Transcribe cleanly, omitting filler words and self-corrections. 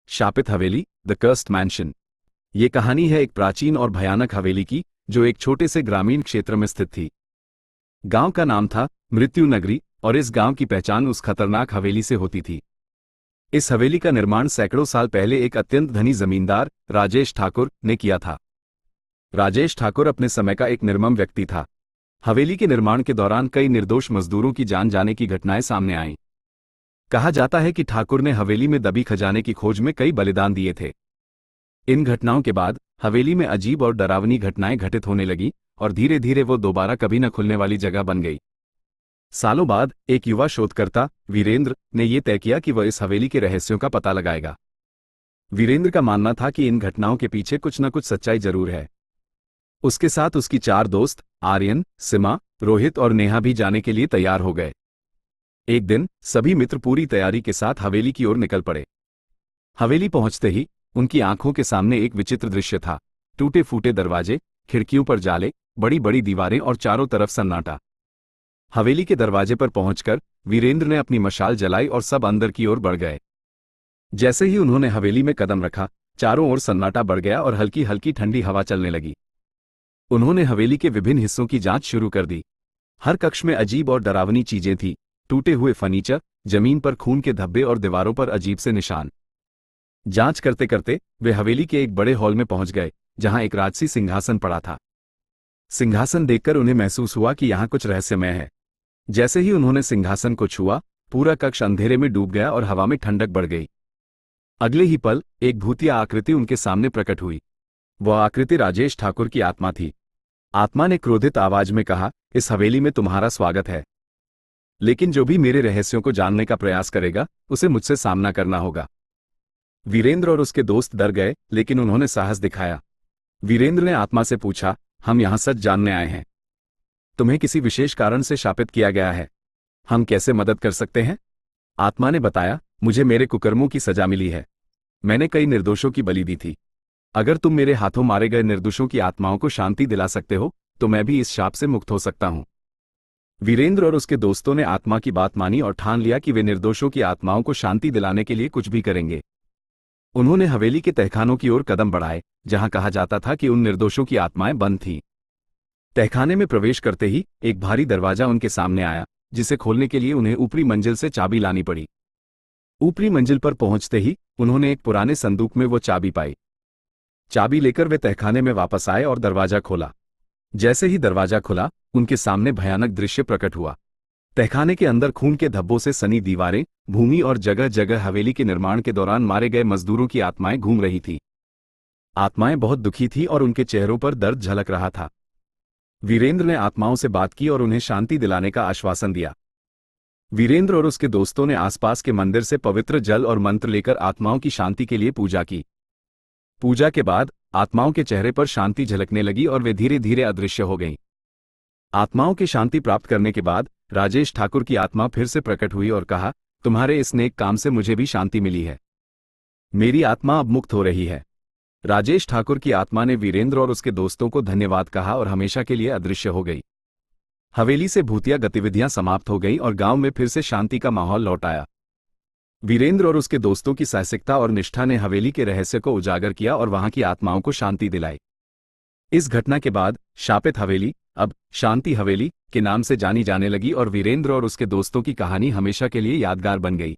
Shapit Haveli, the cursed mention. ये कहानी है एक प्राचीन और भयानक हवेली की, जो एक छोटे से ग्रामीण क्षेत्र में स्थित थी। गांव का नाम था मृत्यु नगरी, और इस गांव की पहचान उस खतरनाक हवेली से होती थी। इस हवेली का निर्माण सैकड़ों साल पहले एक अत्यंत धनी जमींदार राजेश ठाकुर ने किया था। राजेश ठाकुर अपने समय का एक निर्मम व्यक्ति था। हवेली के निर्माण के दौरान कई निर्दोष मजदूरों की जान जाने की घटनाएं सामने आईं। कहा जाता है कि ठाकुर ने हवेली में दबी खजाने की खोज में कई बलिदान दिए थे। इन घटनाओं के बाद हवेली में अजीब और डरावनी घटनाएं घटित होने लगी, और धीरे धीरे वो दोबारा कभी न खुलने वाली जगह बन गई। सालों बाद एक युवा शोधकर्ता वीरेंद्र ने यह तय किया कि वह इस हवेली के रहस्यों का पता लगाएगा। वीरेंद्र का मानना था कि इन घटनाओं के पीछे कुछ न कुछ सच्चाई जरूर है। उसके साथ उसकी 4 दोस्त आर्यन, सीमा, रोहित और नेहा भी जाने के लिए तैयार हो गए। एक दिन सभी मित्र पूरी तैयारी के साथ हवेली की ओर निकल पड़े। हवेली पहुंचते ही उनकी आंखों के सामने एक विचित्र दृश्य था। टूटे फूटे दरवाजे, खिड़कियों पर जाले, बड़ी बड़ी दीवारें और चारों तरफ सन्नाटा। हवेली के दरवाजे पर पहुंचकर वीरेंद्र ने अपनी मशाल जलाई और सब अंदर की ओर बढ़ गए। जैसे ही उन्होंने हवेली में कदम रखा, चारों ओर सन्नाटा बढ़ गया और हल्की हल्की ठंडी हवा चलने लगी। उन्होंने हवेली के विभिन्न हिस्सों की जांच शुरू कर दी। हर कक्ष में अजीब और डरावनी चीजें थीं, टूटे हुए फर्नीचर, जमीन पर खून के धब्बे और दीवारों पर अजीब से निशान। जांच करते करते वे हवेली के एक बड़े हॉल में पहुंच गए, जहां एक राजसी सिंहासन पड़ा था। सिंहासन देखकर उन्हें महसूस हुआ कि यहां कुछ रहस्यमय है। जैसे ही उन्होंने सिंहासन को छुआ, पूरा कक्ष अंधेरे में डूब गया और हवा में ठंडक बढ़ गई। अगले ही पल एक भूतिया आकृति उनके सामने प्रकट हुई। वह आकृति राजेश ठाकुर की आत्मा थी। आत्मा ने क्रोधित आवाज में कहा, इस हवेली में तुम्हारा स्वागत है, लेकिन जो भी मेरे रहस्यों को जानने का प्रयास करेगा, उसे मुझसे सामना करना होगा। वीरेंद्र और उसके दोस्त डर गए, लेकिन उन्होंने साहस दिखाया। वीरेंद्र ने आत्मा से पूछा, हम यहां सच जानने आए हैं। तुम्हें किसी विशेष कारण से शापित किया गया है। हम कैसे मदद कर सकते हैं? आत्मा ने बताया, मुझे मेरे कुकर्मों की सजा मिली है। मैंने कई निर्दोषों की बलि दी थी। अगर तुम मेरे हाथों मारे गए निर्दोषों की आत्माओं को शांति दिला सकते हो, तो मैं भी इस शाप से मुक्त हो सकता हूं। वीरेंद्र और उसके दोस्तों ने आत्मा की बात मानी और ठान लिया कि वे निर्दोषों की आत्माओं को शांति दिलाने के लिए कुछ भी करेंगे। उन्होंने हवेली के तहखानों की ओर कदम बढ़ाए, जहां कहा जाता था कि उन निर्दोषों की आत्माएं बंद थीं। तहखाने में प्रवेश करते ही एक भारी दरवाजा उनके सामने आया, जिसे खोलने के लिए उन्हें ऊपरी मंजिल से चाबी लानी पड़ी। ऊपरी मंजिल पर पहुंचते ही उन्होंने एक पुराने संदूक में वो चाबी पाई। चाबी लेकर वे तहखाने में वापस आए और दरवाजा खोला। जैसे ही दरवाजा खुला, उनके सामने भयानक दृश्य प्रकट हुआ। तहखाने के अंदर खून के धब्बों से सनी दीवारें, भूमि और जगह जगह हवेली के निर्माण के दौरान मारे गए मजदूरों की आत्माएं घूम रही थीं। आत्माएं बहुत दुखी थीं और उनके चेहरों पर दर्द झलक रहा था। वीरेंद्र ने आत्माओं से बात की और उन्हें शांति दिलाने का आश्वासन दिया। वीरेंद्र और उसके दोस्तों ने आसपास के मंदिर से पवित्र जल और मंत्र लेकर आत्माओं की शांति के लिए पूजा की। पूजा के बाद आत्माओं के चेहरे पर शांति झलकने लगी और वे धीरे धीरे अदृश्य हो गईं। आत्माओं की शांति प्राप्त करने के बाद राजेश ठाकुर की आत्मा फिर से प्रकट हुई और कहा, तुम्हारे इस नेक काम से मुझे भी शांति मिली है। मेरी आत्मा अब मुक्त हो रही है। राजेश ठाकुर की आत्मा ने वीरेंद्र और उसके दोस्तों को धन्यवाद कहा और हमेशा के लिए अदृश्य हो गई। हवेली से भूतिया गतिविधियां समाप्त हो गईं और गांव में फिर से शांति का माहौल लौट आया। वीरेंद्र और उसके दोस्तों की साहसिकता और निष्ठा ने हवेली के रहस्य को उजागर किया और वहां की आत्माओं को शांति दिलाई। इस घटना के बाद शापित हवेली अब शांति हवेली के नाम से जानी जाने लगी और वीरेंद्र और उसके दोस्तों की कहानी हमेशा के लिए यादगार बन गई।